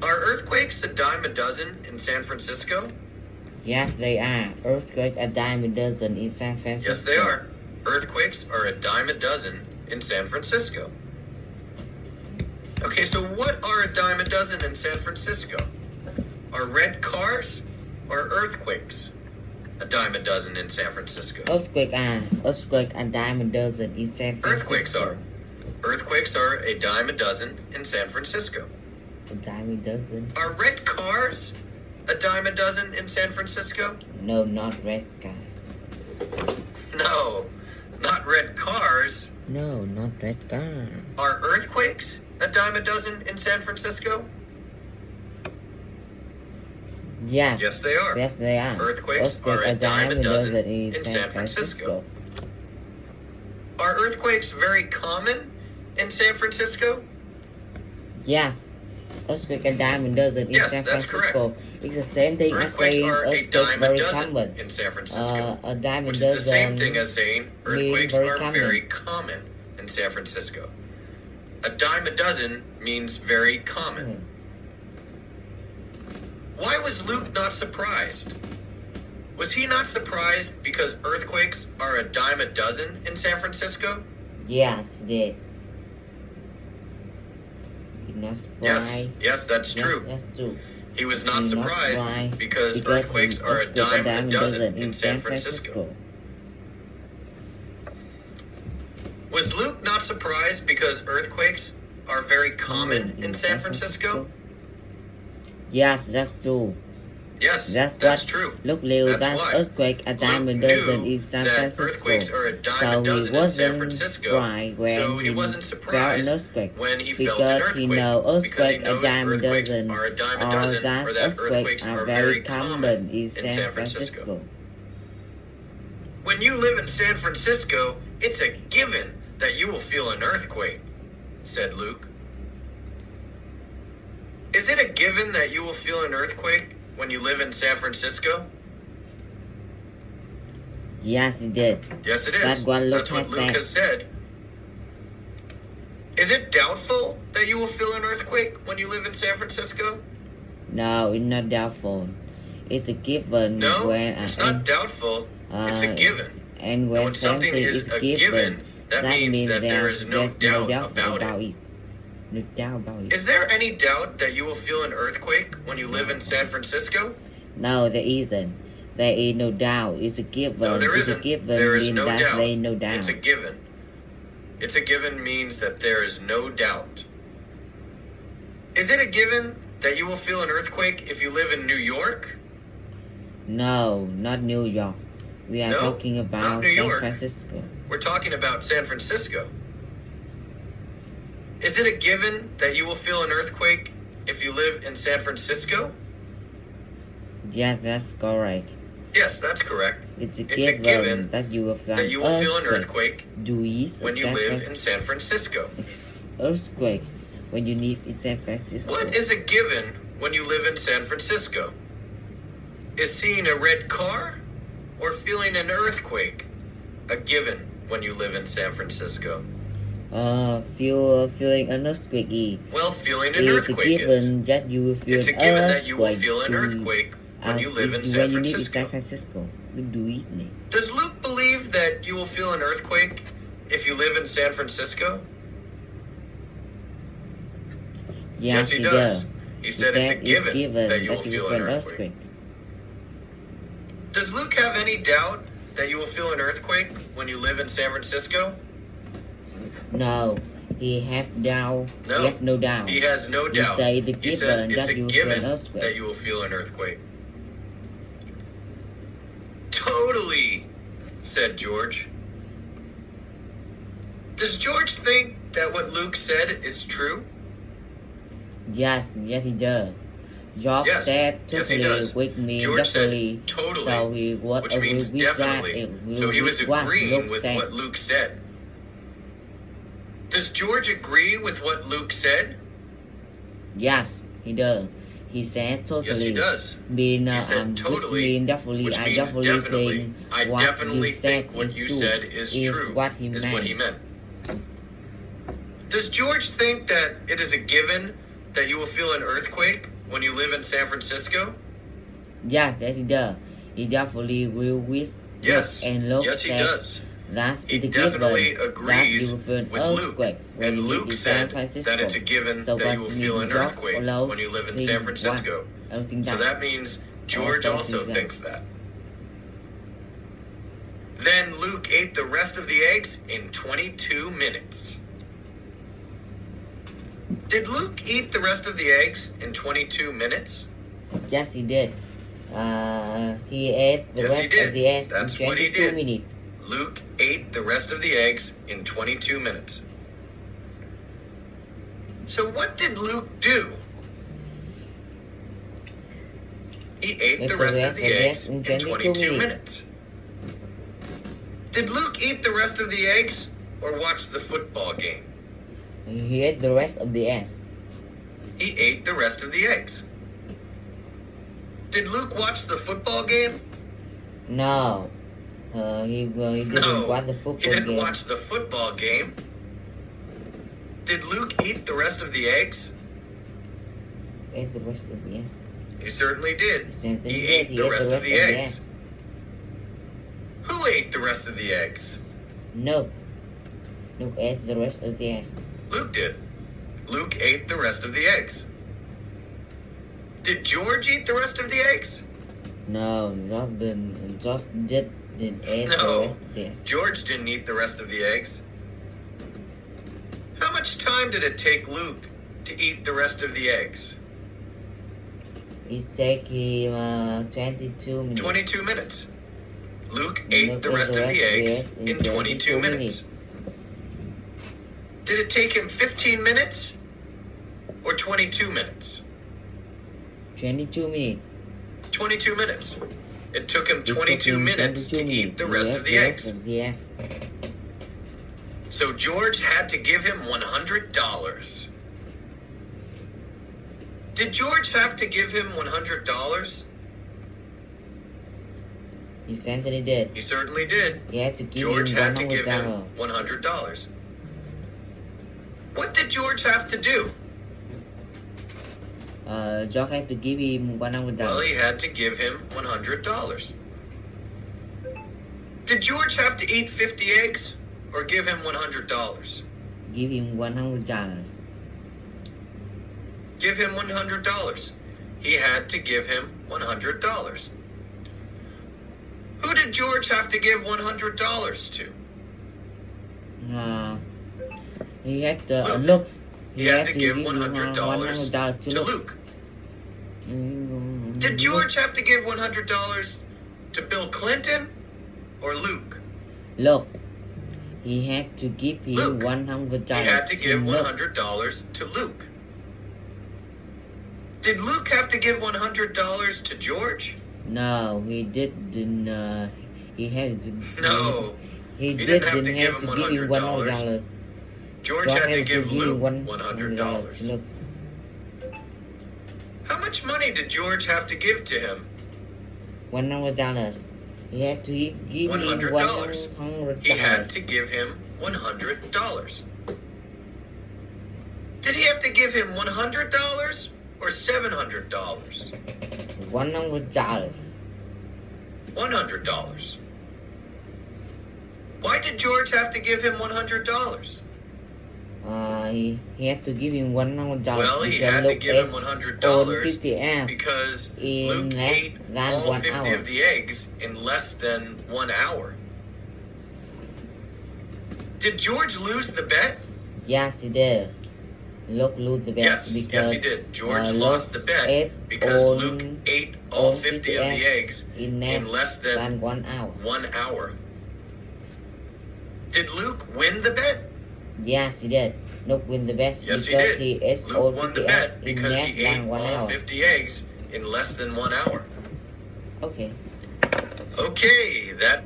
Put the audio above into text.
Are earthquakes a dime a dozen in San Francisco? Yes, they are. Earthquake a dime a dozen in San Francisco. Yes, they are. Earthquakes are a dime a dozen in San Francisco. Okay, so what are a dime a dozen in San Francisco? Are red cars or earthquakes a dime a dozen in San Francisco? Earthquake a dime a dozen in San Francisco. Earthquakes are a dime a dozen in San Francisco. A dime a dozen? Are red cars a dime a dozen in San Francisco? No, not red car. No, not red cars. No, not red car. Are earthquakes a dime a dozen in San Francisco? Yes. Yes, they are. Yes, they are. Earthquakes are a dime a dozen in San Francisco. Are earthquakes very common in San Francisco? Yes. Earthquake a dime a dozen in San that's Francisco. correct. It's the same thing as Earthquakes saying are a earthquake dime a very dozen common. in San Francisco, A dime a which dozen. is the same thing as saying earthquakes very are common. very common in San Francisco. A dime a dozen means very common. Why was Luke not surprised? Was he not surprised because earthquakes are a dime a dozen in San Francisco? Yes, he did. He's not surprised. Yes, that's true. That's true. He was not He's surprised because earthquakes are a dime a dozen in San Francisco. Was Luke not surprised because earthquakes are very common in San Francisco? Yes, that's true. Yes, That's true. Luke knew That's that why. earthquake a dime a Luke dozen knew in San that Francisco. earthquakes are a dime So a dozen he in San wasn't Francisco. surprised when So he wasn't felt an surprised earthquake when he felt an because he earthquake. knows Because he earthquake a knows dime a earthquakes dozen are a dime a or dozen, that or that earthquakes are very common in San Francisco. When you live in San Francisco, it's a given that you will feel an earthquake, said Luke. Is it a given that you will feel an earthquake when you live in San Francisco? Yes, he did. Yes, it is. That's what Luke has said. Is it doubtful that you will feel an earthquake when you live in San Francisco? No, it's not doubtful. It's a given. No, when it's not doubtful. It's a given. And when something is a given, that means that there is no doubt about it. No doubt about it. Is there any doubt that you will feel an earthquake when you live in San Francisco? No, there isn't. There is no doubt. It's a given. No, there it's isn't. A given there is no doubt. There is no doubt. It's a given. It's a given means that there is no doubt. Is it a given that you will feel an earthquake if you live in New York? No, not New York. We are talking about San Francisco. We're talking about San Francisco. Is it a given that you will feel an earthquake if you live in San Francisco? Yes, that's correct. Yes, that's correct. It's a given that you will feel an earthquake when you live in San Francisco. Earthquake when you live in San Francisco. What is a given when you live in San Francisco? Is seeing a red car or feeling an earthquake a given when you live in San Francisco? Feeling an earthquake. Well, feeling an earthquake is. That you will feel it's a given that you will feel an earthquake when you live in San Francisco. Does Luke believe that you will feel an earthquake if you live in San Francisco? Yes, he does. He said it's a given that you will feel an earthquake. Does Luke have any doubt that you will feel an earthquake when you live in San Francisco? No, he has doubt. No, he has no doubt. He has no doubt. He says it's a given that you will feel an earthquake. Totally, said George. Does George think that what Luke said is true? Yes, he does. George said totally with me. George definitely. Said totally, so he was which means definitely. So he was agreeing with what Luke said. Does George agree with what Luke said? Yes, he does. He said totally. Yes, he does. Mean, he said totally, definitely. Which means definitely. I definitely think what you said is true. What he meant. Does George think that it is a given that you will feel an earthquake when you live in San Francisco? Yes, he does. He definitely agree with Yes. Luke, and Luke Yes, he said does. that's He the definitely given agrees that you will feel an with Luke. earthquake when And you live Luke in San said Francisco. that it's a given So that you will feel an George earthquake follows when you live in the San Francisco. one. Everything So that. that means George also Everything thinks that. Then Luke ate the rest of the eggs in 22 minutes. Did Luke eat the rest of the eggs in 22 minutes? Yes, he did. He ate the Yes, he rest did. of the eggs That's in what he 22 did. minutes. Luke ate the rest of the eggs in 22 minutes. So what did Luke do? He ate the rest of the eggs in 22 minutes. Did Luke eat the rest of the eggs or watch the football game? He ate the rest of the eggs. He ate the rest of the eggs. Did Luke watch the football game? No. He didn't watch the football he didn't game. watch the football game. Did Luke eat the rest of the eggs? Ate the rest of the eggs. He certainly did. He ate the rest of the eggs. eggs. Who ate the rest of the eggs? No. Luke ate the rest of the eggs. Luke did. Luke ate the rest of the eggs. Did George eat the rest of the eggs? No, just didn't eat the rest No, of the eggs. George didn't eat the rest of the eggs. How much time did it take Luke to eat the rest of the eggs? It take him 22 minutes. 22 minutes. Luke ate the rest of the eggs in 22 minutes. Did it take him 15 minutes or 22 minutes? 22 minutes. 22 minutes. It took him 22 minutes to eat the rest of the eggs. Yes. So George had to give him $100. Did George have to give him $100? He certainly did. He certainly did. He had to give George him had to give him $100. $100. What did George have to do? George had to give him $100. Well, he had to give him $100. Did George have to eat 50 eggs or give him $100? Give him $100. Give him $100. He had to give him $100. Who did George have to give $100 to? He had to Luke. look. He had to give $100 $100 to Luke. Did George have to give $100 to Bill Clinton or Luke? Look, he had to give him Luke. $100. He had to give Luke. $100 to Luke. Did Luke have to give $100 to George? No, he didn't. He had to. No, He didn't have to didn't give have him to give him $100. $100. George had to give Luke $100. Look, How much money did George have to give to him? $100. He had to give him $100. $100. He had to give him $100. Did he have to give him $100 or $700? $100. $100. Why did George have to give him $100? He had to give him $100. Well, he had to give him $100 because Luke ate all 50 of the eggs in less than 1 hour. Did George lose the bet? Yes, he did. Luke lose the bet. Yes, he did. George lost the bet because Luke ate all 50 of the eggs in less than 1 hour. 1 hour. Did Luke win the bet? Yes, he did. Luke win the bet Yes, he because did. he ate all Luke won 50 the eggs bet in because less he ate than 1 all hour. 50 eggs in less than 1 hour. Okay. Okay, that